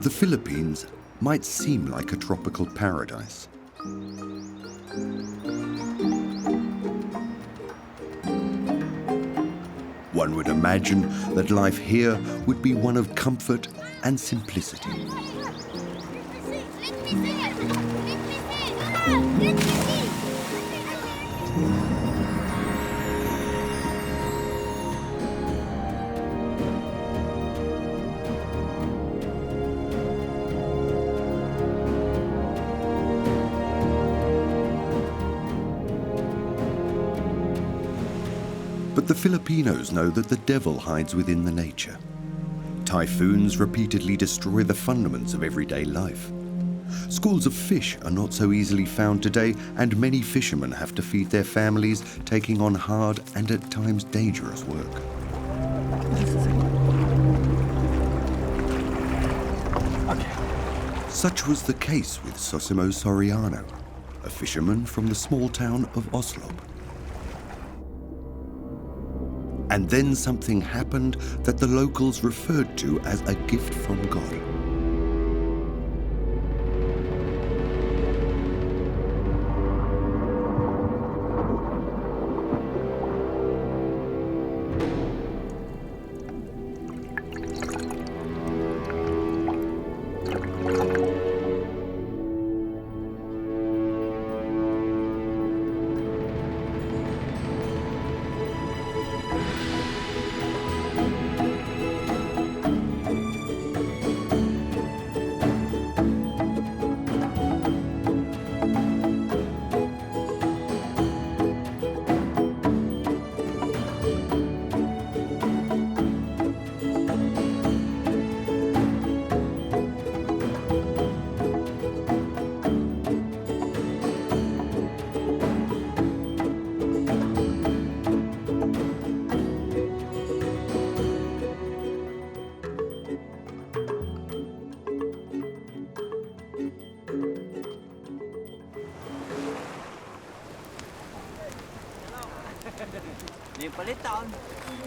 The Philippines might seem like a tropical paradise. One would imagine that life here would be one of comfort and simplicity. But the Filipinos know that the devil hides within the nature. Typhoons repeatedly destroy the fundaments of everyday life. Schools of fish are not so easily found today, and many fishermen have to feed their families, taking on hard and at times dangerous work. Such was the case with Soraniano, a fisherman from the small town of Oslo. And then something happened that the locals referred to as a gift from God.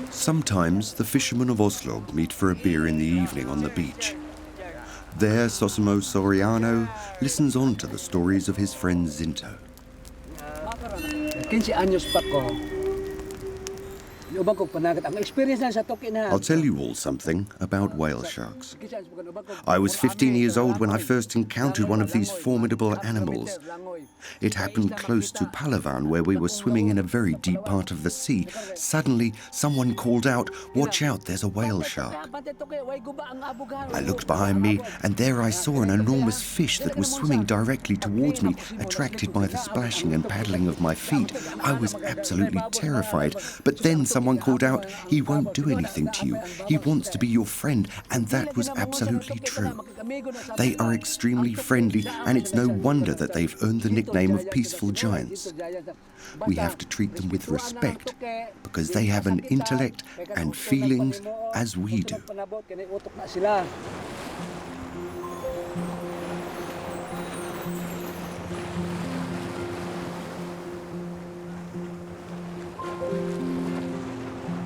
Sometimes the fishermen of Oslo meet for a beer in the evening on the beach. There, Soraniano listens on to the stories of his friend Zinto. 15 años pa ko. I'll tell you all something about whale sharks. I was 15 years old when I first encountered one of these formidable animals. It happened close to Palawan, where we were swimming in a very deep part of the sea. Suddenly, someone called out, "Watch out, there's a whale shark." I looked behind me, and there I saw an enormous fish that was swimming directly towards me, attracted by the splashing and paddling of my feet. I was absolutely terrified, but then someone called out, "He won't do anything to you. He wants to be your friend," and that was absolutely true. They are extremely friendly, and it's no wonder that they've earned the nickname of peaceful giants. We have to treat them with respect because they have an intellect and feelings as we do.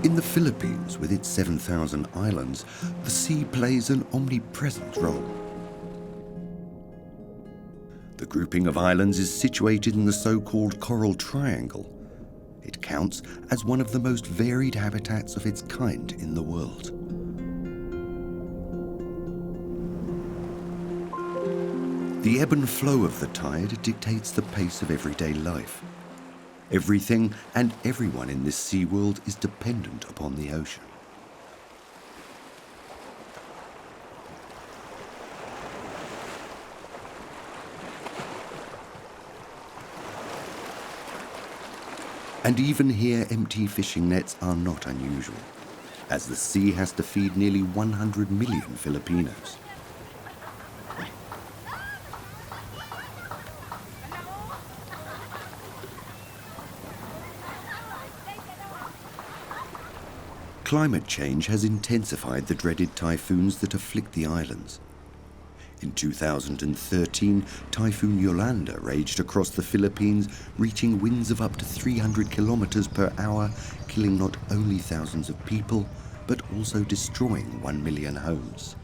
In the Philippines, with its 7,000 islands, the sea plays an omnipresent role. The grouping of islands is situated in the so-called Coral Triangle. It counts as one of the most varied habitats of its kind in the world. The ebb and flow of the tide dictates the pace of everyday life. Everything and everyone in this sea world is dependent upon the ocean. And even here, empty fishing nets are not unusual, as the sea has to feed nearly 100 million Filipinos. Climate change has intensified the dreaded typhoons that afflict the islands. In 2013, Typhoon Yolanda raged across the Philippines, reaching winds of up to 300 kilometers per hour, killing not only thousands of people, but also destroying 1 million homes.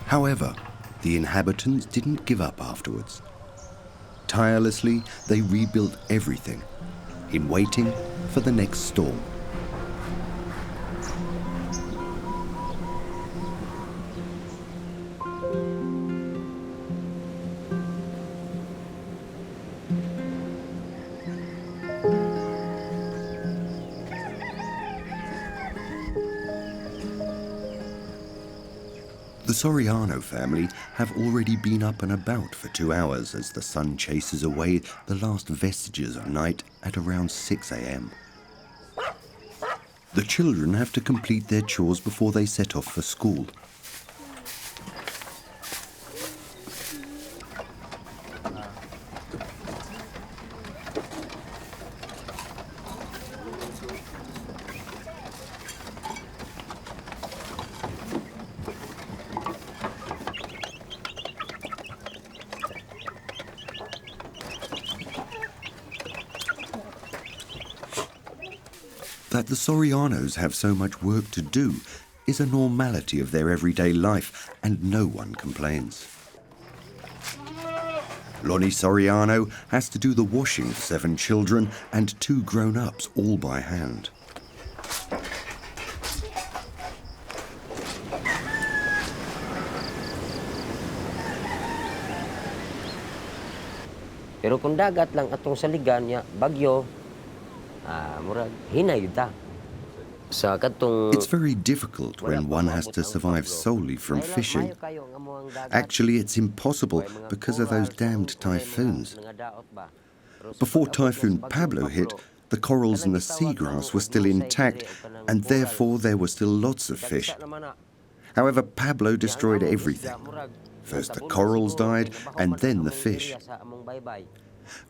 However, the inhabitants didn't give up afterwards. Tirelessly, they rebuilt everything in waiting for the next storm. The Soraniano family have already been up and about for 2 hours as the sun chases away the last vestiges of night at around 6 a.m. The children have to complete their chores before they set off for school. That the Soranianos have so much work to do is a normality of their everyday life, and no one complains. Lonnie Soraniano has to do the washing of 7 children and 2 grown-ups all by hand. Pero kung dagat lang atong saligan niya, bagyo, murag hinay ta. Sa katong It's very difficult when one has to survive solely from fishing. Actually, it's impossible because of those damned typhoons. Before Typhoon Pablo hit, the corals and the seagrass were still intact, and therefore there were still lots of fish. However, Pablo destroyed everything. First the corals died, and then the fish.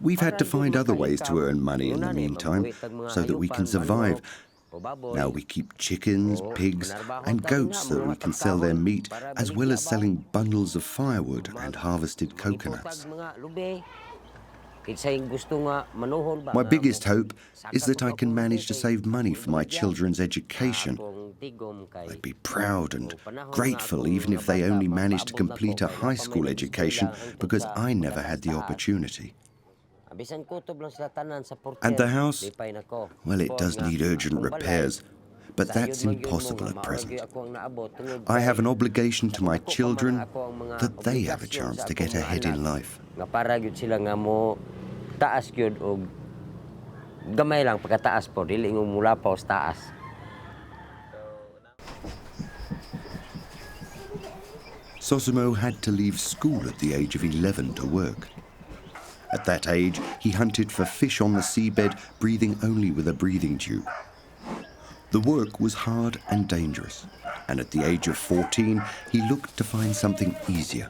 We've had to find other ways to earn money in the meantime, so that we can survive. Now we keep chickens, pigs, and goats so that we can sell their meat, as well as selling bundles of firewood and harvested coconuts. My biggest hope is that I can manage to save money for my children's education. They'd be proud and grateful even if they only managed to complete a high school education, because I never had the opportunity. And the house? Well, it does need urgent repairs, but that's impossible at present. I have an obligation to my children that they have a chance to get ahead in life. Sosimo had to leave school at the age of 11 to work. At that age, he hunted for fish on the seabed, breathing only with a breathing tube. The work was hard and dangerous, and at the age of 14, he looked to find something easier.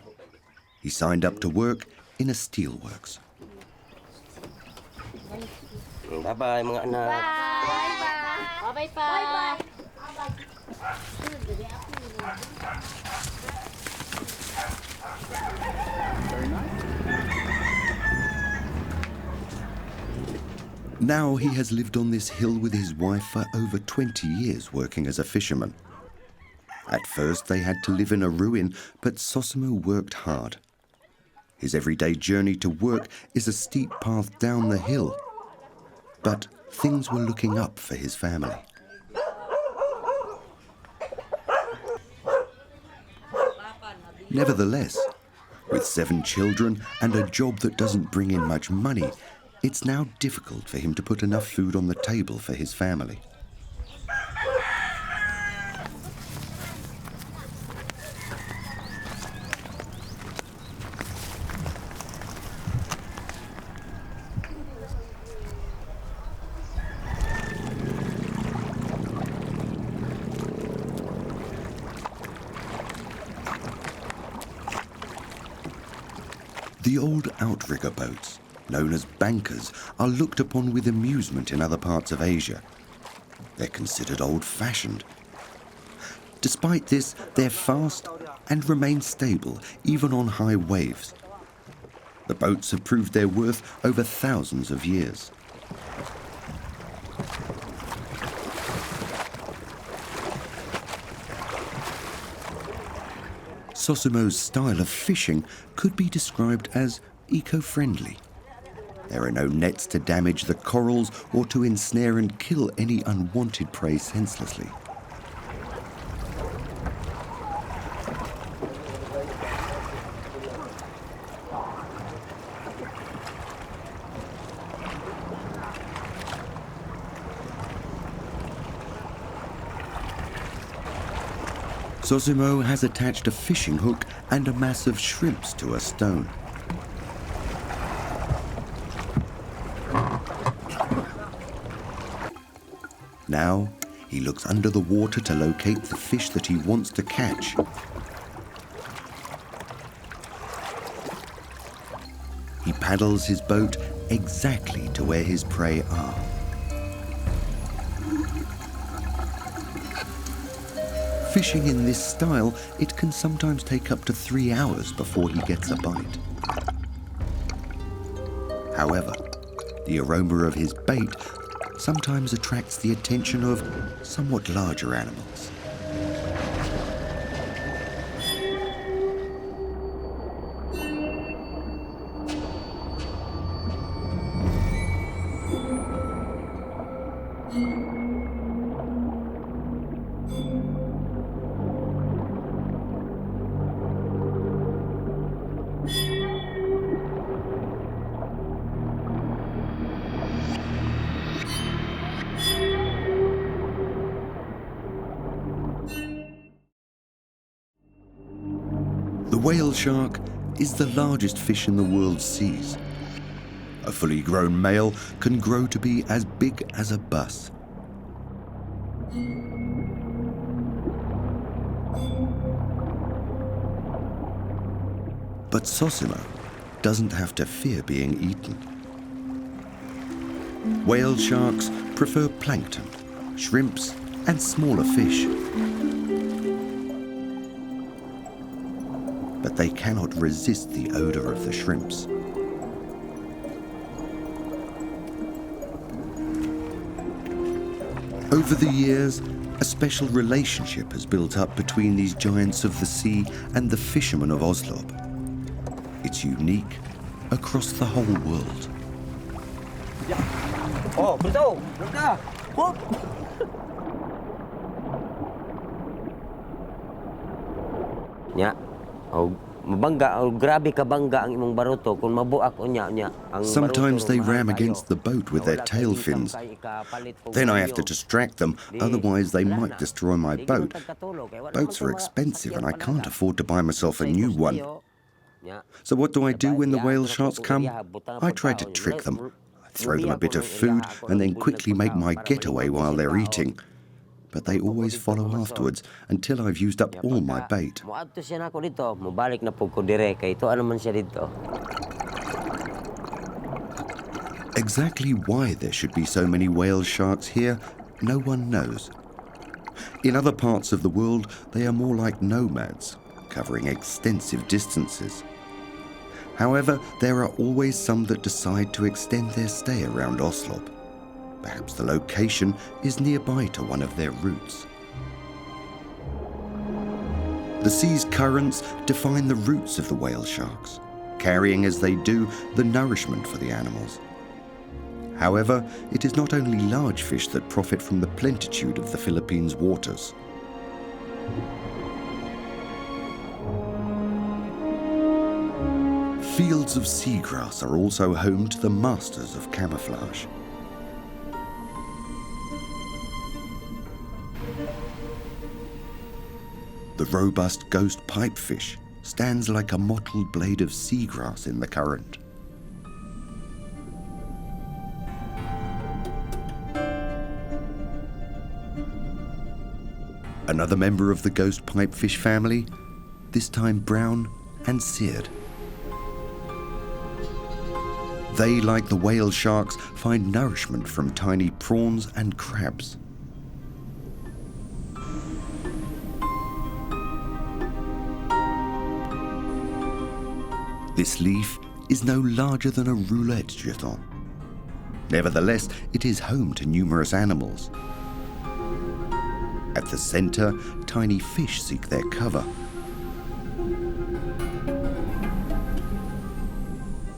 He signed up to work in a steelworks. Bye-bye, mga anak. Bye-bye. Bye-bye. Very nice. Now he has lived on this hill with his wife for over 20 years working as a fisherman. At first they had to live in a ruin, but Sosimo worked hard. His everyday journey to work is a steep path down the hill. But things were looking up for his family. Nevertheless, with 7 children and a job that doesn't bring in much money, it's now difficult for him to put enough food on the table for his family. The old outrigger boats, known as bankers, are looked upon with amusement in other parts of Asia. They're considered old-fashioned. Despite this, they're fast and remain stable, even on high waves. The boats have proved their worth over thousands of years. Sosimo's style of fishing could be described as eco-friendly. There are no nets to damage the corals or to ensnare and kill any unwanted prey senselessly. Sosimo has attached a fishing hook and a mass of shrimps to a stone. Now, he looks under the water to locate the fish that he wants to catch. He paddles his boat exactly to where his prey are. Fishing in this style, it can sometimes take up to 3 hours before he gets a bite. However, the aroma of his bait sometimes attracts the attention of somewhat larger animals. The whale shark is the largest fish in the world's seas. A fully grown male can grow to be as big as a bus. But Sosimo doesn't have to fear being eaten. Whale sharks prefer plankton, shrimps, and smaller fish. But they cannot resist the odor of the shrimps. Over the years, a special relationship has built up between these giants of the sea and the fishermen of Oslo. It's unique across the whole world. Oh, betul. Betul. Hop. Nya. Oh, mabangga, oh, grabe ka bangga ang imong baruto kung mabuak unya nya. Sometimes they ram against the boat with their tail fins. Then I have to distract them, otherwise they might destroy my boat. Boats are expensive and I can't afford to buy myself a new one. So what do I do when the whale sharks come? I try to trick them. I throw them a bit of food and then quickly make my getaway while they're eating. But they always follow afterwards until I've used up all my bait. Exactly why there should be so many whale sharks here, no one knows. In other parts of the world, they are more like nomads, covering extensive distances. However, there are always some that decide to extend their stay around Oslo. Perhaps the location is nearby to one of their routes. The sea's currents define the routes of the whale sharks, carrying as they do the nourishment for the animals. However, it is not only large fish that profit from the plenitude of the Philippines' waters. Fields of seagrass are also home to the masters of camouflage. The robust ghost pipefish stands like a mottled blade of seagrass in the current. Another member of the ghost pipefish family, this time brown and seared. They, like the whale sharks, find nourishment from tiny prawns and crabs. This leaf is no larger than a roulette jeton. Nevertheless, it is home to numerous animals. At the center, tiny fish seek their cover.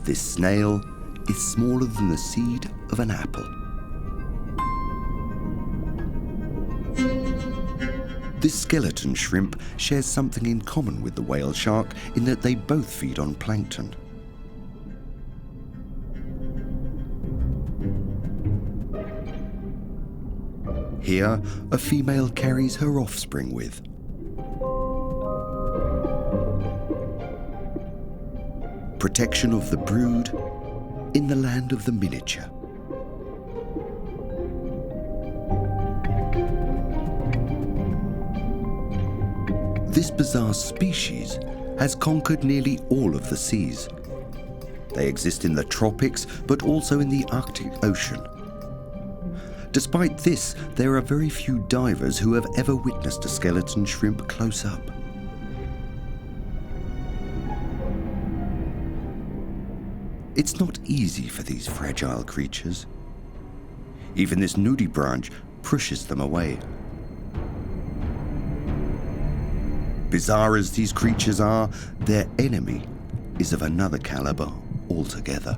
This snail is smaller than the seed of an apple. This skeleton shrimp shares something in common with the whale shark in that they both feed on plankton. Here, a female carries her offspring with. Protection of the brood in the land of the miniature. This bizarre species has conquered nearly all of the seas. They exist in the tropics, but also in the Arctic Ocean. Despite this, there are very few divers who have ever witnessed a skeleton shrimp close up. It's not easy for these fragile creatures. Even this nudibranch pushes them away. Bizarre as these creatures are, their enemy is of another caliber altogether.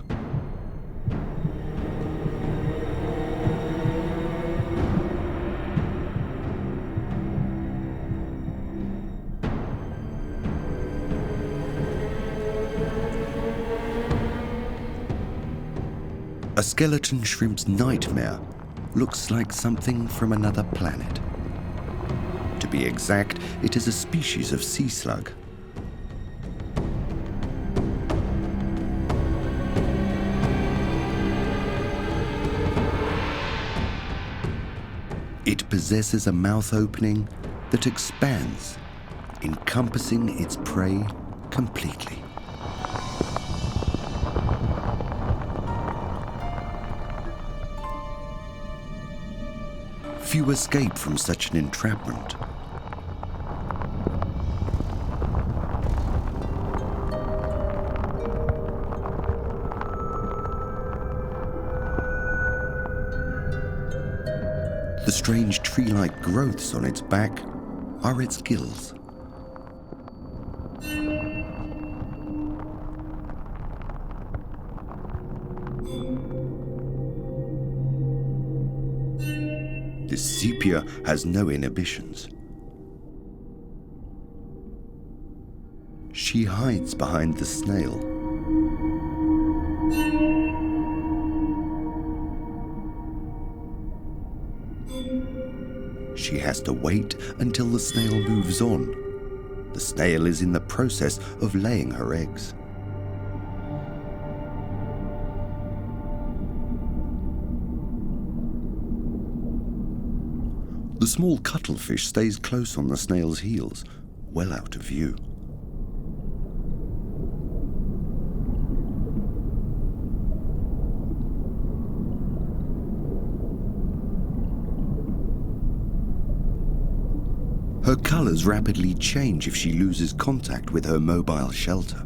A skeleton shrimp's nightmare looks like something from another planet. To be exact, it is a species of sea slug. It possesses a mouth opening that expands, encompassing its prey completely. Few escape from such an entrapment. The strange tree-like growths on its back are its gills. This sepia has no inhibitions. She hides behind the snail. She has to wait until the snail moves on. The snail is in the process of laying her eggs. The small cuttlefish stays close on the snail's heels, well out of view. Her colors rapidly change if she loses contact with her mobile shelter.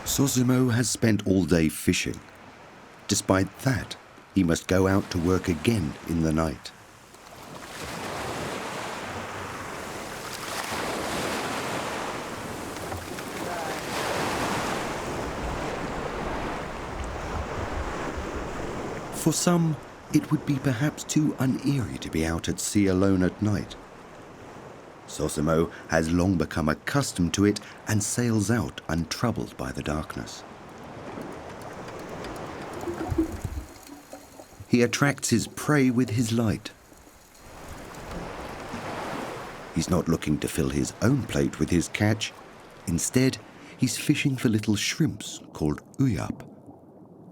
Sosimo has spent all day fishing. Despite that, he must go out to work again in the night. For some, it would be perhaps too uneery to be out at sea alone at night. Sosimo has long become accustomed to it and sails out untroubled by the darkness. He attracts his prey with his light. He's not looking to fill his own plate with his catch. Instead, he's fishing for little shrimps called uyap,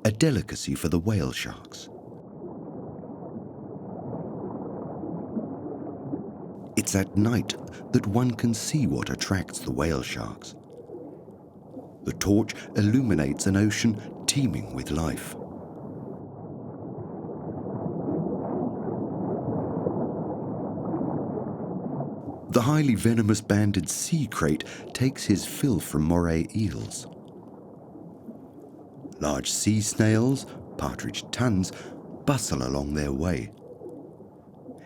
a delicacy for the whale sharks. It's at night that one can see what attracts the whale sharks. The torch illuminates an ocean teeming with life. The highly venomous banded sea crate takes his fill from moray eels. Large sea snails, partridge tons, bustle along their way.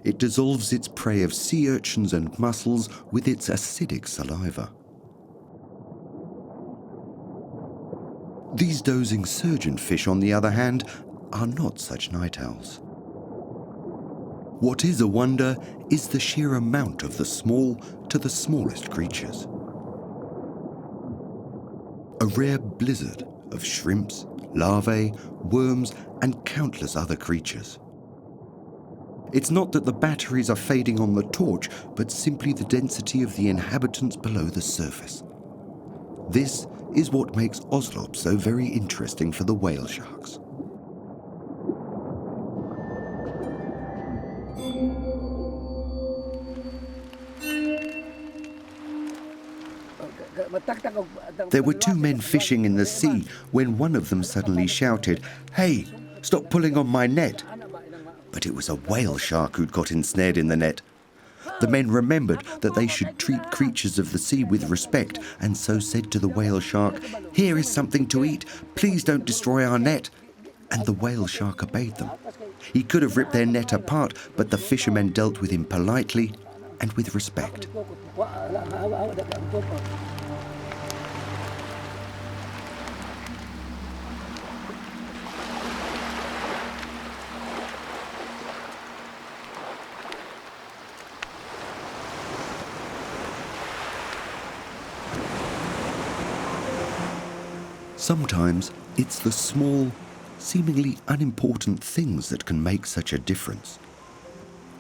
It dissolves its prey of sea urchins and mussels with its acidic saliva. These dozing surgeonfish, on the other hand, are not such night owls. What is a wonder is the sheer amount of the small to the smallest creatures. A rare blizzard of shrimps, larvae, worms, and countless other creatures. It's not that the batteries are fading on the torch, but simply the density of the inhabitants below the surface. This is what makes Oslo so very interesting for the whale sharks. There were two men fishing in the sea when one of them suddenly shouted, "Hey, stop pulling on my net!" But it was a whale shark who'd got ensnared in the net. The men remembered that they should treat creatures of the sea with respect, and so said to the whale shark, "Here is something to eat. Please don't destroy our net." And the whale shark obeyed them. He could have ripped their net apart, but the fishermen dealt with him politely and with respect. Sometimes it's the small, seemingly unimportant things that can make such a difference.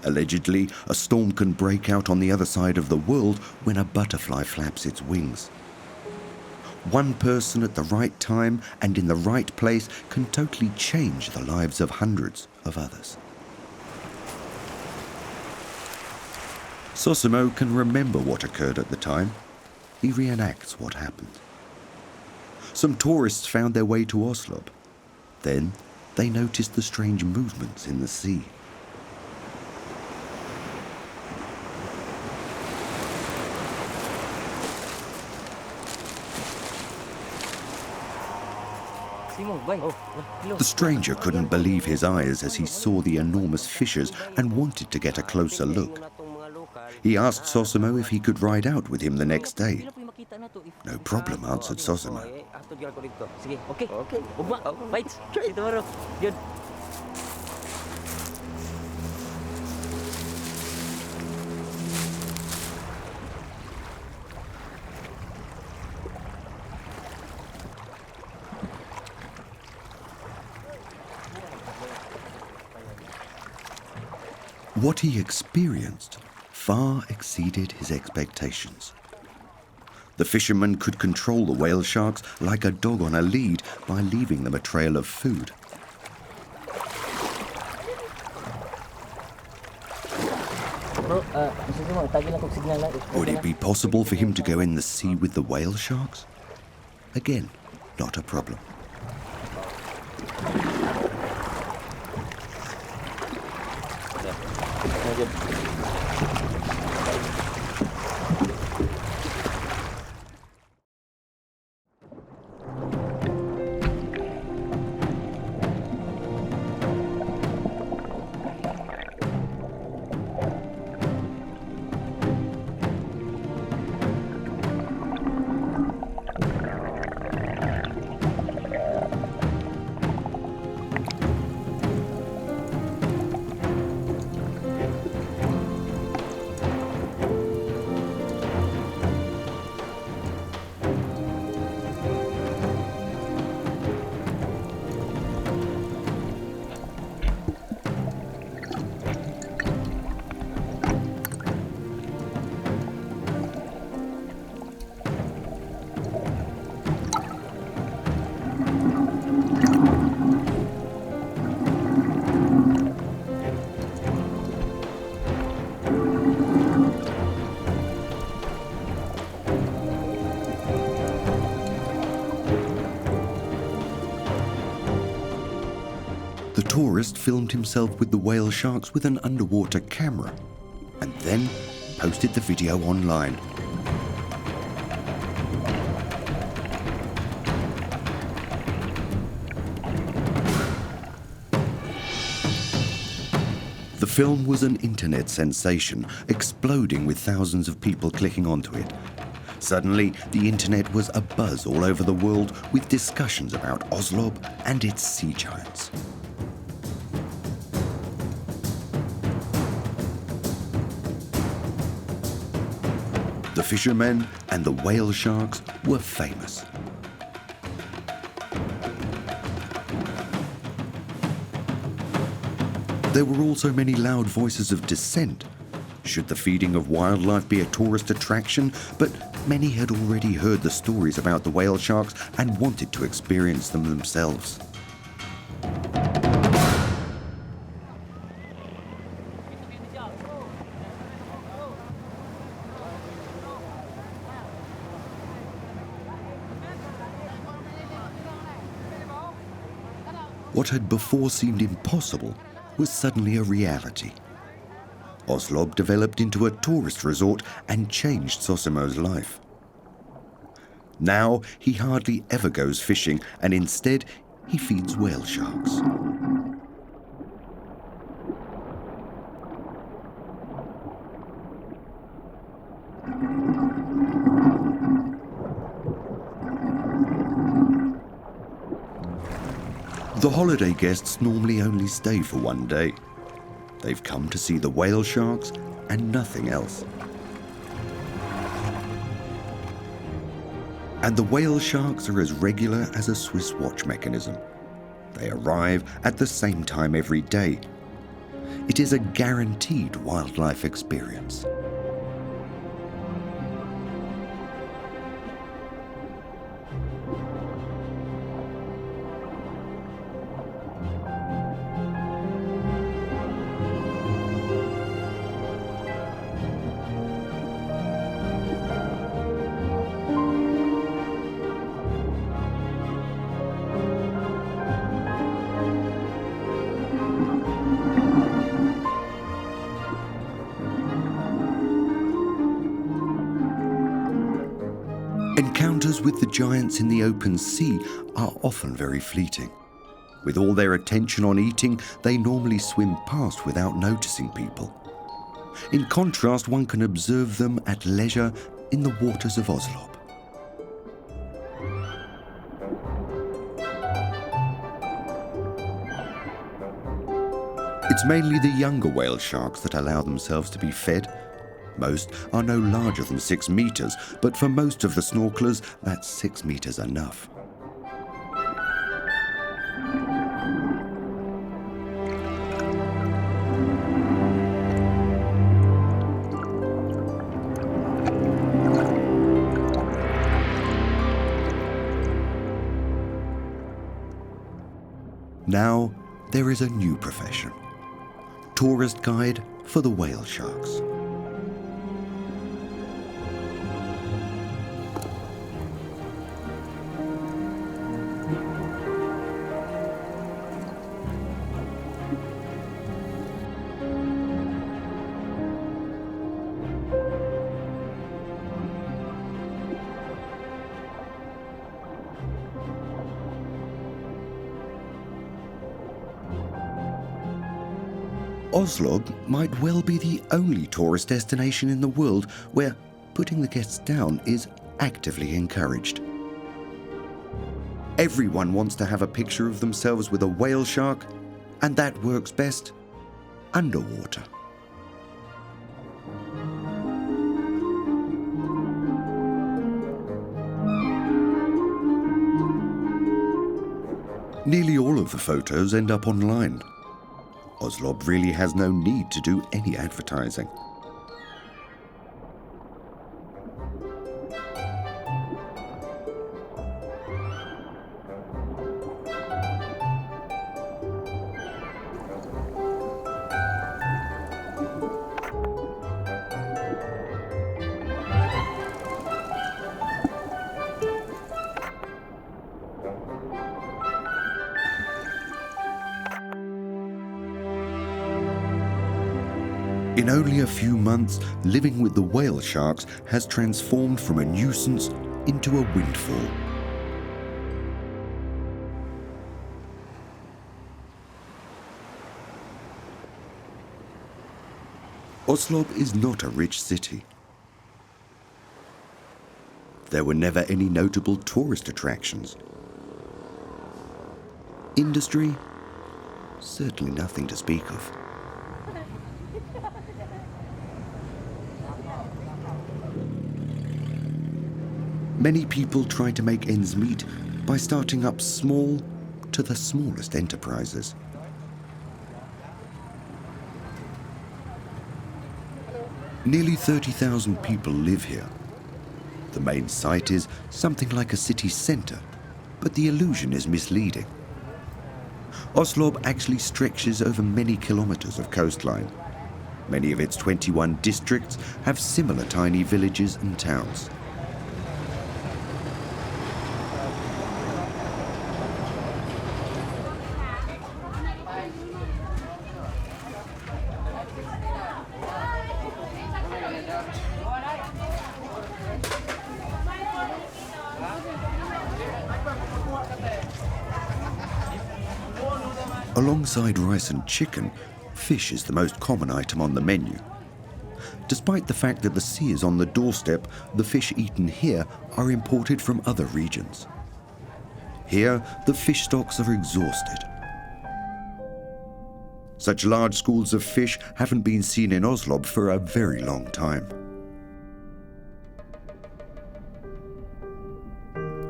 Allegedly, a storm can break out on the other side of the world when a butterfly flaps its wings. One person at the right time and in the right place can totally change the lives of hundreds of others. Sosimo can remember what occurred at the time. He reenacts what happened. Some tourists found their way to Oslo. Then they noticed the strange movements in the sea. The stranger couldn't believe his eyes as he saw the enormous fishes and wanted to get a closer look. He asked Sosimo if he could ride out with him the next day. "No problem," answered Sosimo. What he experienced far exceeded his expectations. The fisherman could control the whale sharks like a dog on a lead by leaving them a trail of food. Would it be possible for him to go in the sea with the whale sharks? Again, not a problem. The tourist filmed himself with the whale sharks with an underwater camera and then posted the video online. The film was an internet sensation, exploding with thousands of people clicking onto it. Suddenly, the internet was abuzz all over the world with discussions about Oslo and its sea giants. The fishermen and the whale sharks were famous. There were also many loud voices of dissent. Should the feeding of wildlife be a tourist attraction? But many had already heard the stories about the whale sharks and wanted to experience them themselves. What had before seemed impossible was suddenly a reality. Oslo developed into a tourist resort and changed Sosimo's life. Now he hardly ever goes fishing, and instead he feeds whale sharks. The holiday guests normally only stay for one day. They've come to see the whale sharks and nothing else. And the whale sharks are as regular as a Swiss watch mechanism. They arrive at the same time every day. It is a guaranteed wildlife experience. Encounters with the giants in the open sea are often very fleeting. With all their attention on eating, they normally swim past without noticing people. In contrast, one can observe them at leisure in the waters of Oslo. It's mainly the younger whale sharks that allow themselves to be fed. Most are no larger than 6 meters, but for most of the snorkelers, that's 6 meters enough. Now, there is a new profession: tourist guide for the whale sharks. Oslo might well be the only tourist destination in the world where putting the guests down is actively encouraged. Everyone wants to have a picture of themselves with a whale shark, and that works best underwater. Nearly all of the photos end up online. Oslo really has no need to do any advertising. In only a few months, living with the whale sharks has transformed from a nuisance into a windfall. Oslo is not a rich city. There were never any notable tourist attractions. Industry? Certainly nothing to speak of. Many people try to make ends meet by starting up small to the smallest enterprises. Nearly 30,000 people live here. The main site is something like a city centre, but the illusion is misleading. Oslo actually stretches over many kilometres of coastline. Many of its 21 districts have similar tiny villages and towns. Alongside rice and chicken, fish is the most common item on the menu. Despite the fact that the sea is on the doorstep, the fish eaten here are imported from other regions. Here, the fish stocks are exhausted. Such large schools of fish haven't been seen in Oslo for a very long time.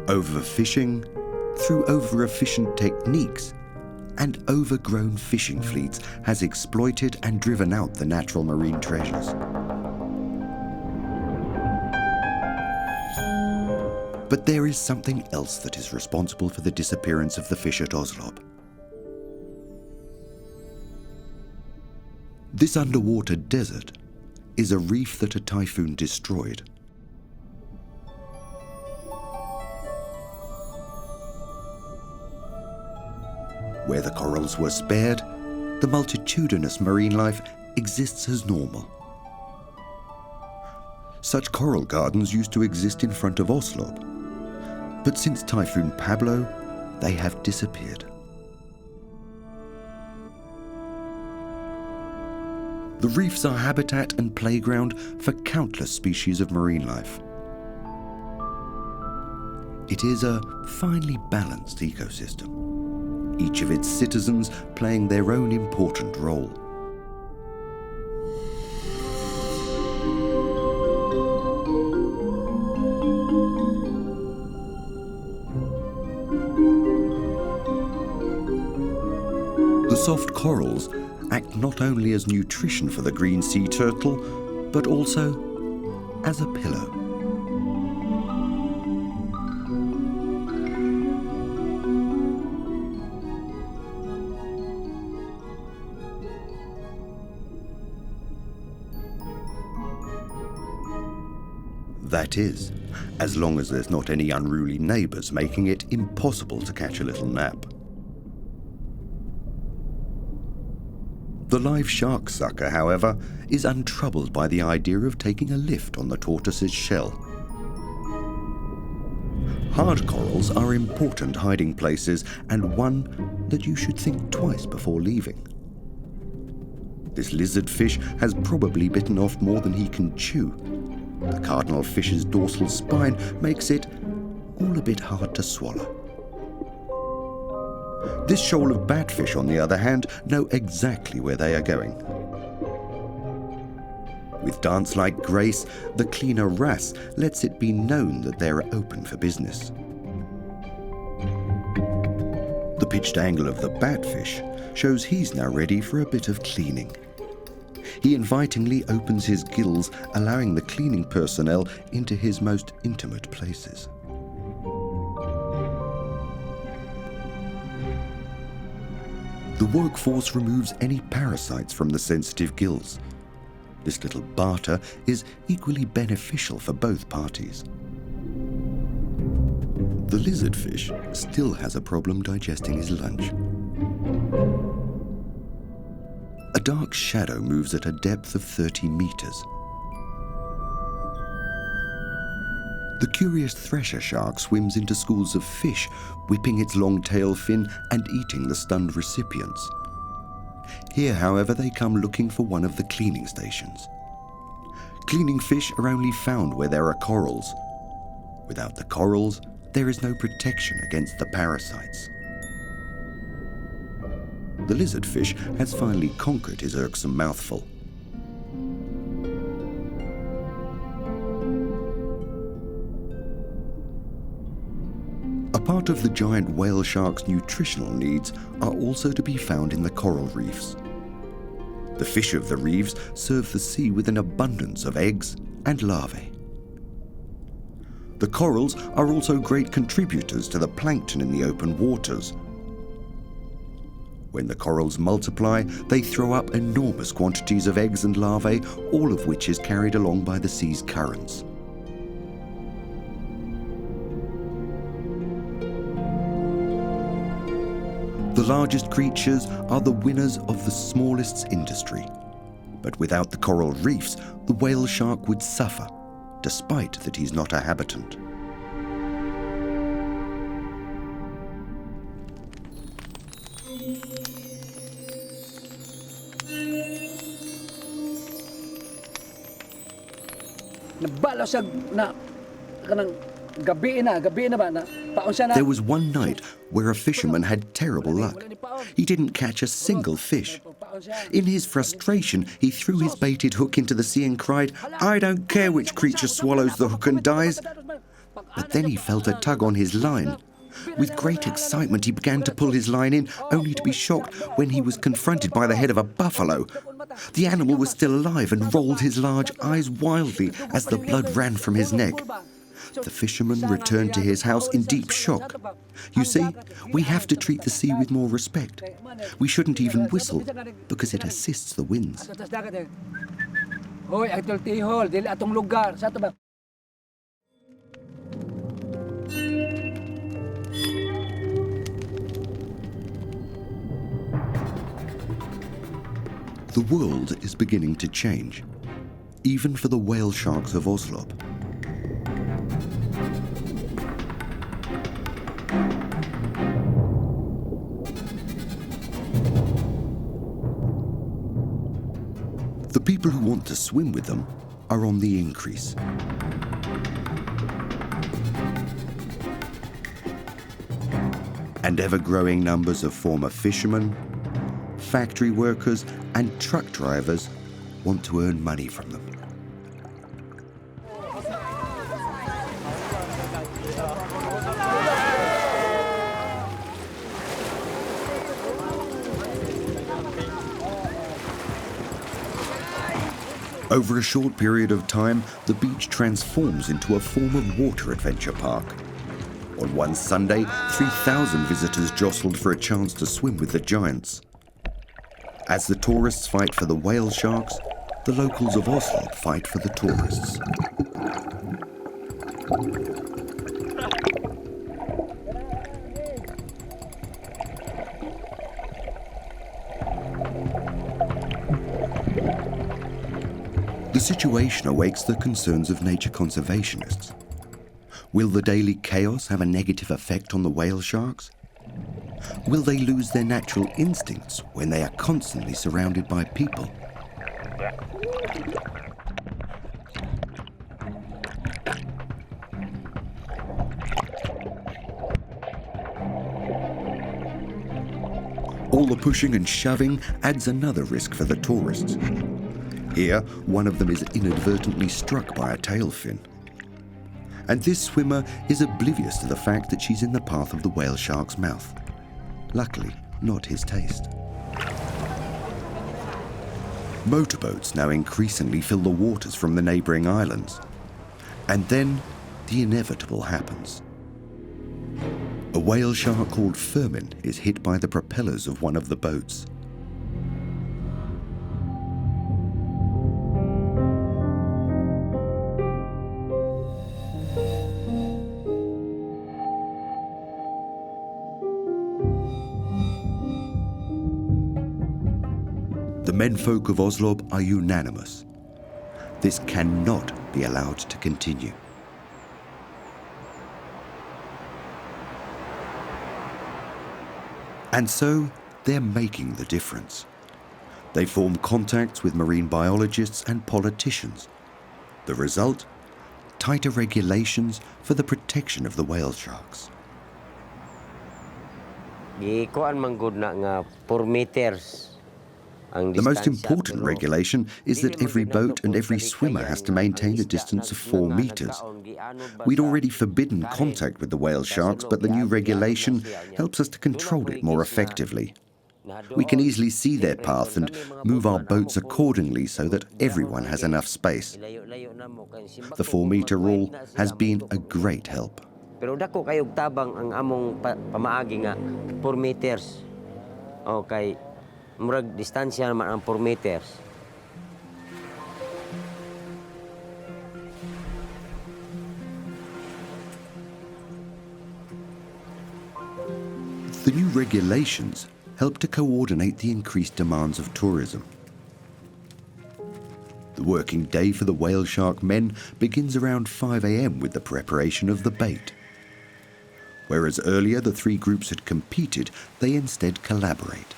Overfishing, through over-efficient techniques, and overgrown fishing fleets has exploited and driven out the natural marine treasures. But there is something else that is responsible for the disappearance of the fish at Oslo. This underwater desert is a reef that a typhoon destroyed. Where the corals were spared, the multitudinous marine life exists as normal. Such coral gardens used to exist in front of Oslo, but since Typhoon Pablo, they have disappeared. The reefs are habitat and playground for countless species of marine life. It is a finely balanced ecosystem, each of its citizens playing their own important role. The soft corals act not only as nutrition for the green sea turtle, but also as a pillow. That is, as long as there's not any unruly neighbours making it impossible to catch a little nap. The live shark sucker, however, is untroubled by the idea of taking a lift on the tortoise's shell. Hard corals are important hiding places and one that you should think twice before leaving. This lizard fish has probably bitten off more than he can chew. The cardinal fish's dorsal spine makes it all a bit hard to swallow. This shoal of batfish, on the other hand, know exactly where they are going. With dance-like grace, the cleaner wrasse lets it be known that they are open for business. The pitched angle of the batfish shows he's now ready for a bit of cleaning. He invitingly opens his gills, allowing the cleaning personnel into his most intimate places. The workforce removes any parasites from the sensitive gills. This little barter is equally beneficial for both parties. The lizardfish still has a problem digesting his lunch. A dark shadow moves at a depth of 30 meters. The curious thresher shark swims into schools of fish, whipping its long tail fin and eating the stunned recipients. Here, however, they come looking for one of the cleaning stations. Cleaning fish are only found where there are corals. Without the corals, there is no protection against the parasites. The lizardfish has finally conquered his irksome mouthful. A part of the giant whale shark's nutritional needs are also to be found in the coral reefs. The fish of the reefs serve the sea with an abundance of eggs and larvae. The corals are also great contributors to the plankton in the open waters. When the corals multiply, they throw up enormous quantities of eggs and larvae, all of which is carried along by the sea's currents. The largest creatures are the winners of the smallest's industry. But without the coral reefs, the whale shark would suffer, despite that he's not a habitant. Nabalo sa na kanang gabi na ba na paon siya na. There was one night where a fisherman had terrible luck. He didn't catch a single fish. In his frustration, he threw his baited hook into the sea and cried, "I don't care which creature swallows the hook and dies." But then he felt a tug on his line. With great excitement, he began to pull his line in, only to be shocked when he was confronted by the head of a buffalo. The animal was still alive and rolled his large eyes wildly as the blood ran from his neck. The fisherman returned to his house in deep shock. You see, we have to treat the sea with more respect. We shouldn't even whistle because it assists the winds. Hoy, atol tihol, dili atong lugar. Sa to ba? The world is beginning to change, even for the whale sharks of Oslo. The people who want to swim with them are on the increase. And ever-growing numbers of former fishermen, factory workers and truck drivers want to earn money from them. Over a short period of time, the beach transforms into a form of water adventure park. On one Sunday, 3,000 visitors jostled for a chance to swim with the giants. As the tourists fight for the whale sharks, the locals of Oslo fight for the tourists. The situation awakes the concerns of nature conservationists. Will the daily chaos have a negative effect on the whale sharks? Will they lose their natural instincts when they are constantly surrounded by people? All the pushing and shoving adds another risk for the tourists. Here, one of them is inadvertently struck by a tail fin. And this swimmer is oblivious to the fact that she's in the path of the whale shark's mouth. Luckily, not his taste. Motorboats now increasingly fill the waters from the neighbouring islands. And then, the inevitable happens. A whale shark called Firmin is hit by the propellers of one of the boats. The menfolk of Oslo are unanimous. This cannot be allowed to continue. And so they're making the difference. They form contacts with marine biologists and politicians. The result? Tighter regulations for the protection of the whale sharks. Gikuan man gud na nga 4 meters. The most important regulation is that every boat and every swimmer has to maintain a distance of 4 meters. We'd already forbidden contact with the whale sharks, but the new regulation helps us to control it more effectively. We can easily see their path and move our boats accordingly so that everyone has enough space. The 4-meter rule has been a great help. Pero dako kayog tabang ang among pamaagi nga 4 meters. Okay. Murag distansya naman ang 4 meters. The new regulations help to coordinate the increased demands of tourism. The working day for the whale shark men begins around 5 a.m. with the preparation of the bait. Whereas earlier the 3 groups had competed, they instead collaborate.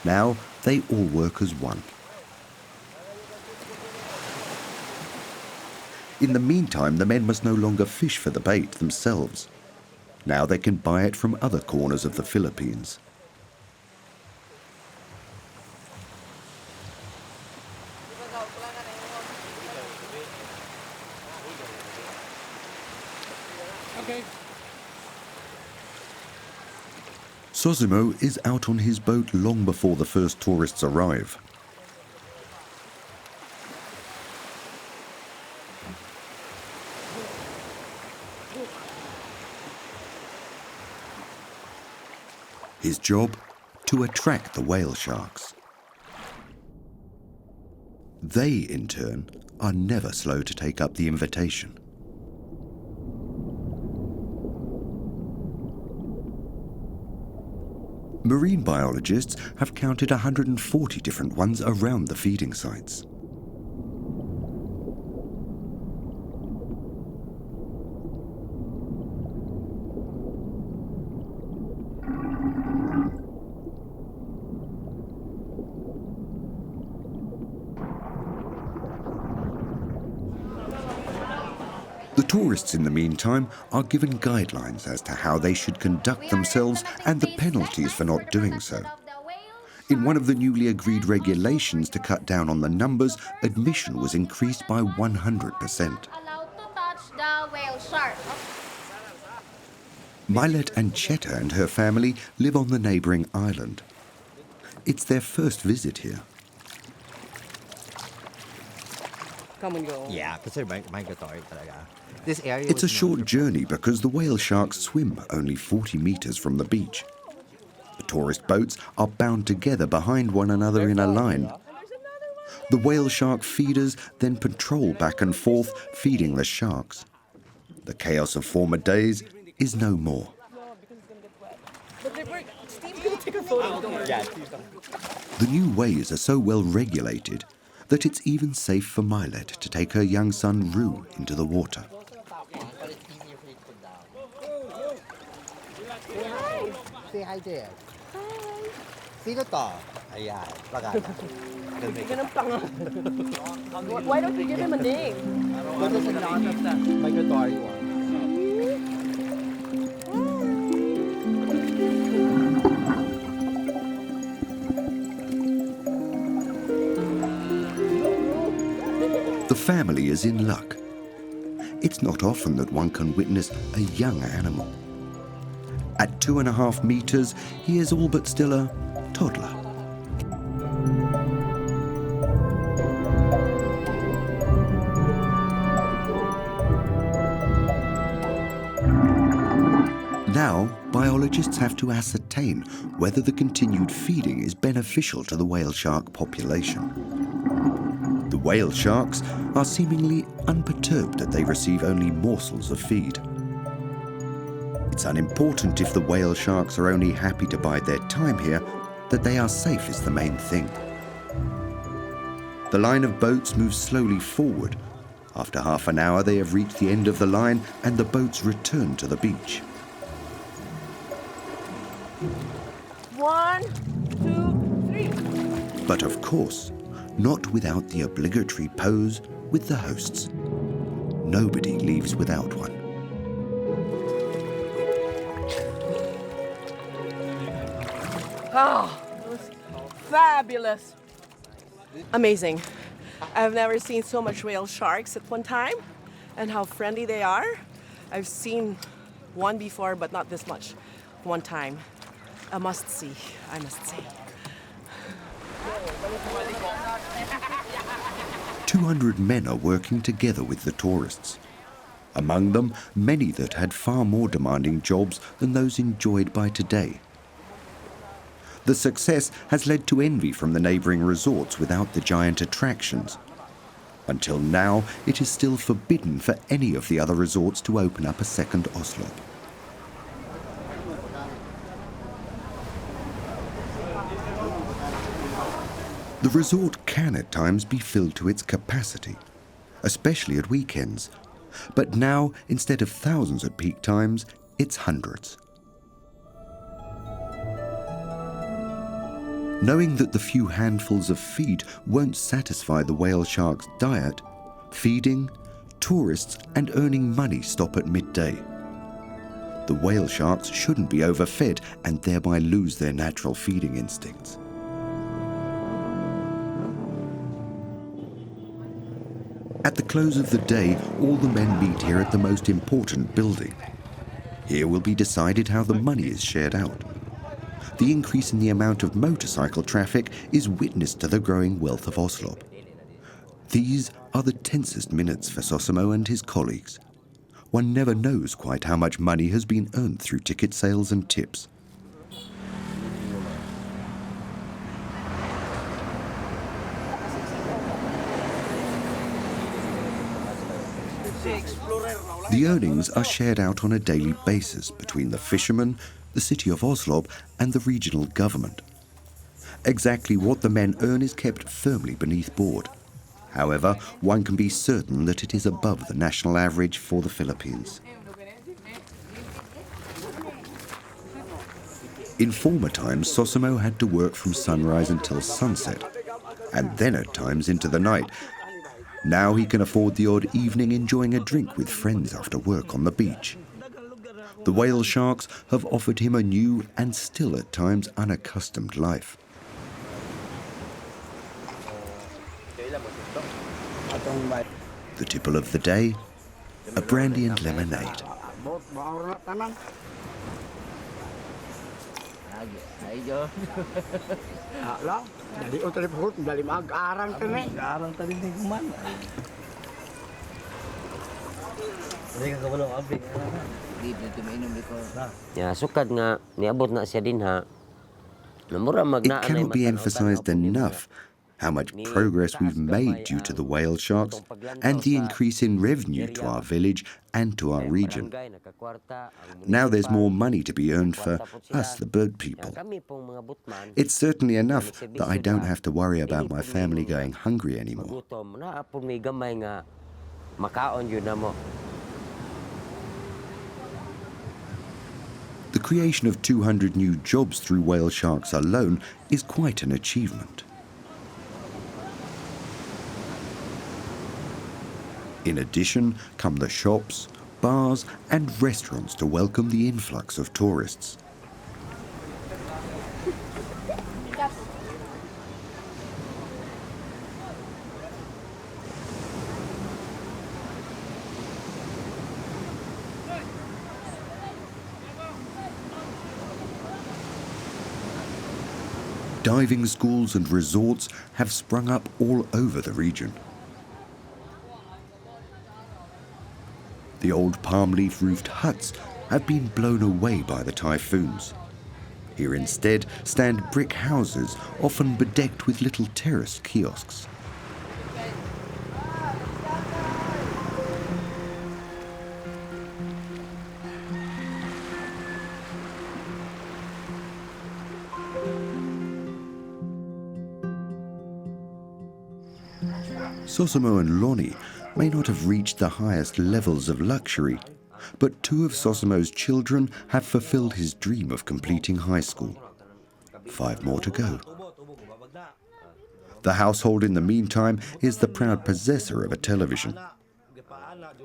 Now they all work as one. In the meantime, the men must no longer fish for the bait themselves. Now they can buy it from other corners of the Philippines. Sosimo is out on his boat long before the first tourists arrive. His job? To attract the whale sharks. They, in turn, are never slow to take up the invitation. Marine biologists have counted 140 different ones around the feeding sites. The tourists, in the meantime, are given guidelines as to how they should conduct themselves and the penalties for not doing so. In one of the newly agreed regulations to cut down on the numbers, admission was increased by 100%. Allowed to touch the whale shark. Milet and Cheta and her family live on the neighbouring island. It's their first visit here. Come and go. Yeah, kasi migratory talaga. This area It's a was short known journey because the whale sharks swim only 40 meters from the beach. The tourist boats are bound together behind one another in a line. The whale shark feeders then patrol back and forth, feeding the sharks. The chaos of former days is no more. Steve's gonna take a photo. Don't worry. Yeah. The new ways are so well regulated that it's even safe for Milet to take her young son Rue into the water. Say hi there. Hi. Sino to? Ayan, pagana. Bigyan ng panga. Why don't you give him a name? What is the migratory one? The family is in luck. It's not often that one can witness a young animal. At 2.5 meters, he is all but still a toddler. Now, biologists have to ascertain whether the continued feeding is beneficial to the whale shark population. The whale sharks are seemingly unperturbed that they receive only morsels of feed. It's unimportant if the whale sharks are only happy to bide their time here, that they are safe is the main thing. The line of boats moves slowly forward. After half an hour, they have reached the end of the line and the boats return to the beach. 1, 2, 3. But of course, not without the obligatory pose with the hosts. Nobody leaves without one. Oh, it was fabulous. Amazing. I've never seen so much whale sharks at one time and how friendly they are. I've seen one before, but not this much one time. A must see, I must say. 200 men are working together with the tourists. Among them, many that had far more demanding jobs than those enjoyed by today. The success has led to envy from the neighbouring resorts without the giant attractions. Until now, it is still forbidden for any of the other resorts to open up a second Oslo. The resort can at times be filled to its capacity, especially at weekends. But now, instead of thousands at peak times, it's hundreds. Knowing that the few handfuls of feed won't satisfy the whale shark's diet, feeding, tourists and earning money stop at midday. The whale sharks shouldn't be overfed and thereby lose their natural feeding instincts. At the close of the day, all the men meet here at the most important building. Here will be decided how the money is shared out. The increase in the amount of motorcycle traffic is witness to the growing wealth of Oslo. These are the tensest minutes for Sosimo and his colleagues. One never knows quite how much money has been earned through ticket sales and tips. The earnings are shared out on a daily basis between the fishermen, the city of Oslo and the regional government. Exactly what the men earn is kept firmly beneath board. However, one can be certain that it is above the national average for the Philippines. In former times, Sosimo had to work from sunrise until sunset, and then at times into the night. Now he can afford the odd evening enjoying a drink with friends after work on the beach. The whale sharks have offered him a new and still at times unaccustomed life. The tipple of the day, a brandy and lemonade. Ya, sukad nga niabot na siya din ha. It cannot be emphasized enough how much progress we've made due to the whale sharks and the increase in revenue to our village and to our region. Now there's more money to be earned for us, the bird people. It's certainly enough that I don't have to worry about my family going hungry anymore. The creation of 200 new jobs through whale sharks alone is quite an achievement. In addition come the shops, bars and restaurants to welcome the influx of tourists. Diving schools and resorts have sprung up all over the region. The old palm leaf roofed huts have been blown away by the typhoons. Here instead stand brick houses, often bedecked with little terraced kiosks. Sosimo and Lonnie may not have reached the highest levels of luxury, but two of Sosimo's children have fulfilled his dream of completing high school. 5 more to go. The household, in the meantime, is the proud possessor of a television.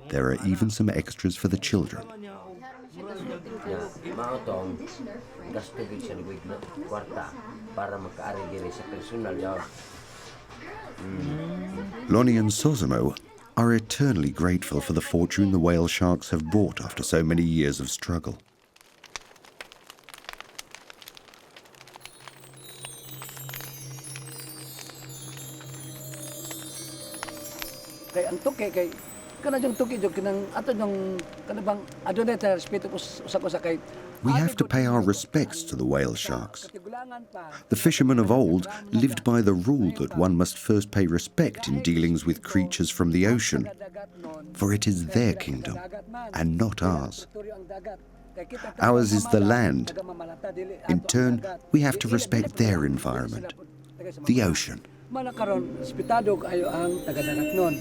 There are even some extras for the children. Lonnie and Sosimo are eternally grateful for the fortune the whale sharks have brought after so many years of struggle. Kay ang tuki kay kana yung tuki jud kanang ato yung kanabang adunay ta respeto usa ko sa kay We have to pay our respects to the whale sharks. The fishermen of old lived by the rule that one must first pay respect in dealings with creatures from the ocean, for it is their kingdom and not ours. Ours is the land. In turn, we have to respect their environment, the ocean. Malakaron respetado kayo ang taga-dagat nun.